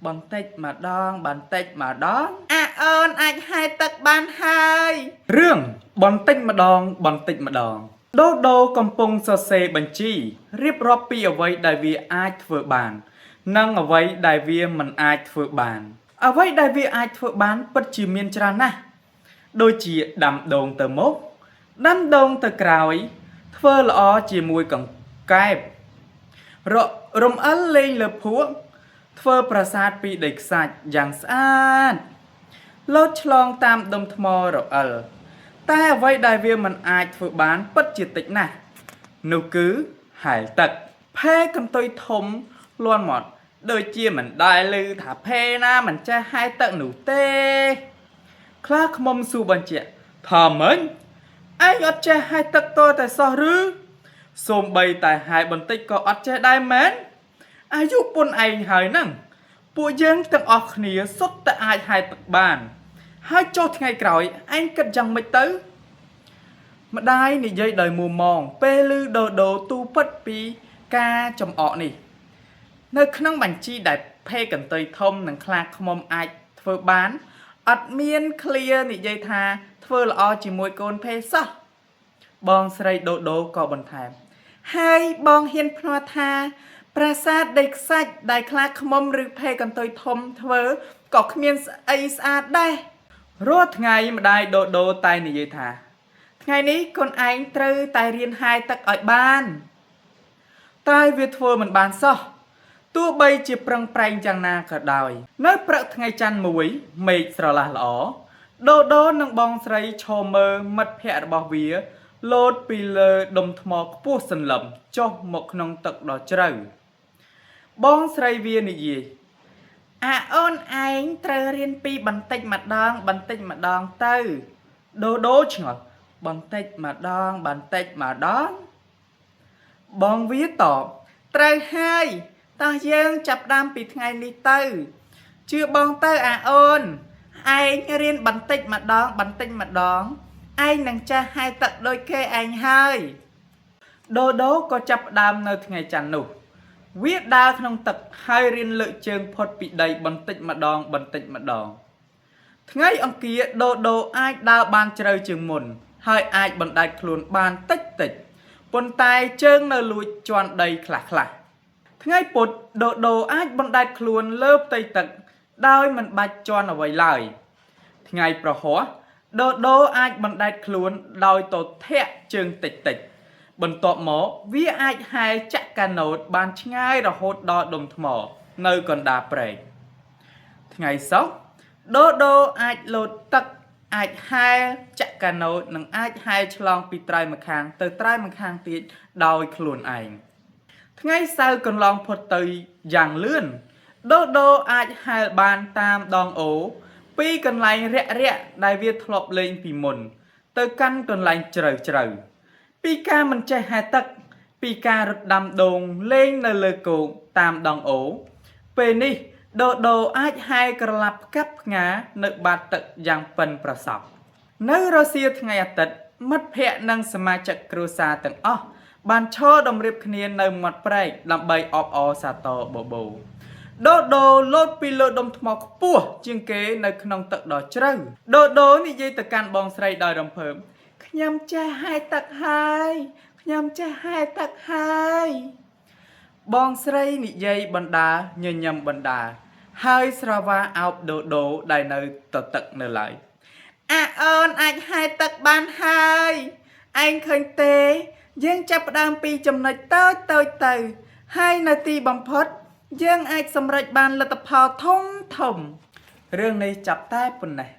Bằng tách mà đong, bằng tách mà đong. À ơn anh hai tật ban hai. Rương, bằng tách mà đong, bằng tách mà đong. Đô đôកំពុងសរសេរបញ្ជីរៀបរាប់ពីអ្វីដែលវាអាចធ្វើបាននិងអ្វីដែលវាមិនអាចធ្វើបានអ្វីដែលវាអាចធ្វើបានពិតជាមានច្រើនណាស់ដូចជាដាំដូងទៅមុខដាំដូងទៅក្រោយធ្វើល្អជាមួយកង្កែបរំអិលលេងលើភក់ធ្វើប្រាសាទពីដីខ្សាច់យ៉ាងស្អាតលោតឆ្លងតាមដុំថ្មរអិលតែអ្វីដែលវាមិនអាចធ្វើបានពិតជាតិចណាស់នោះគឺហែលទឹកផែកន្ទុយធំលន់មាត់ដូចជាមិនដែលឮថាផែណាមិនចេះហែលទឹកនោះទេខ្លាឃ្មុំស៊ូបញ្ជាក់ថាមិញឯងអត់ចេះហែលទឹកតតែសោះឬសូម្បីតែហែលបន្តិចក៏អត់ចេះដែរមែនអាយុពុនឯងហើយហ្នឹងពួកយើងទាំងអស់គ្នាសុទ្ធតែអាចហែលទឹកបានហើយចុះថ្ងៃក្រោយឯងគិតយ៉ាងម៉េចទៅម្ដាយនិយាយដោយមួម៉ងពេលឮដូដូទូពិតពីការចំអកនេះនៅក្នុងបញ្ជីដែលភេកន្ទុយធំនិងខ្លាឃ្មុំអាចធ្វើបានអត់មានឃ្លានិយាយថាធ្វើល្អជាមួយកូនភេសោះបងស្រីដូដូក៏បន្ថែមហើយបងហ៊ានភ្នាល់ថាប្រាសាទដីខ្សាច់ដែលខ្លាឃ្មុំឬភេកន្ទុយធំធ្វើក៏គ្មានស្អីស្អាតដែររាល់ថ្ងៃម្ដាយដូដូតែនិយាយថាថ្ងៃនេះកូនឯងត្រូវតែរៀនហែលទឹកឲ្យបានតែវាធ្វើមិនបានសោះទោះបីជាប្រឹងប្រែងយ៉ាងណាក៏ដោយនៅព្រឹកថ្ងៃច័ន្ទមួយមេឃស្រឡះល្អដូដូនិងបងស្រីឈរមើលមិត្តភ័ក្តិរបស់វាលោតពីលើដុំថ្មខ្ពស់សន្លឹមចុះមកក្នុងទឹកដ៏ជ្រៅបងស្រីវានិយាយអាអូនឯងត្រូវរៀនពីបន្តិចម្ដងបន្តិចម្ដងទៅដូដូឆ្ងល់បន្តិចម្ដងបន្តិចម្ដងបងវាតបត្រូវហើយតោះយើងចាប់ផ្ដើមពីថ្ងៃនេះទៅជឿបងទៅអាអូនឯងរៀនបន្តិចម្ដងបន្តិចម្ដងឯងនឹងចេះហែលទឹកដូចគេឯងហើយដូដូក៏ចាប់ផ្ដើមនៅថ្ងៃច័ន្ទនោះវាដើរក្នុងទឹកហើយរៀនលើកជើងផុតពីដីបន្តិចម្ដងបន្តិចម្ដងថ្ងៃអង្គារដូដូអាចដើរបានជ្រៅជាងមុនហើយអាចបណ្ដែតខ្លួនបានតិចប៉ុន្តែជើងនៅលួចជាន់ដីខ្លះថ្ងៃពុធដូដូអាចបណ្ដែតខ្លួនលើផ្ទៃទឹកដោយមិនបាច់ជាន់អ្វីឡើយថ្ងៃប្រហ័សដូដូអាចបណ្ដែតខ្លួនដោយទធាក់ជើងតិចបន្ទាប់មកវាអាចហែលចាក់កាណូតបានឆ្ងាយរហូតដល់ដុំថ្មនៅកណ្ដាលព្រែកថ្ងៃសុក្រដូដូអាចលោតទឹកអាចហែលចាក់កាណូតនិងអាចហែលឆ្លងពីត្រើយម្ខាងទៅត្រើយម្ខាងទៀតដោយខ្លួនឯងថ្ងៃសៅរ៍កន្លងផុតទៅយ៉ាងលឿនដូដូអាចហែលបានតាមដងអូពីកន្លែងរាក់ដែលវាធ្លាប់លេងពីមុនទៅកាន់កន្លែងជ្រៅពីការមិនចេះហែលទឹកពីការរត់ដាំដូងលេងនៅលើគោកតាមដងអូពេលនេះដូដូអាចហែលក្រឡាប់ផ្កាប់ផ្ងានៅបាតទឹកយ៉ាងប៉ិនប្រសប់នៅរសៀលថ្ងៃអាទិត្យមិត្តភ័ក្តិនិងសមាជិកគ្រួសារទាំងអស់បានឈរតម្រៀបគ្នានៅមាត់ព្រែកដើម្បីអបអរសាទរបបោដូដូលោតពីលើដុំថ្មខ្ពស់ជាងគេនៅក្នុងទឹកដ៏ជ្រៅដូដូនិយាយទៅកាន់បងស្រីដោយរំភើបខ្ញុំចេះហែលទឹកហើយខ្ញុំចេះហែលទឹកហើយបងស្រីនិយាយបណ្ដាញញឹមបណ្ដាហើយស្រវាអោបដូដូដែលនៅទៅទឹកនៅឡើយអាអូនអាចហែលទឹកបានហើយឯងឃើញទេយើងចាប់ផ្ដើមពីចំណុចតូចទៅហើយនៅទីបំផុតយើងអាចសម្រេចបានលទ្ធផលធំរឿងនេះចាប់តែប៉ុណ្ណេះ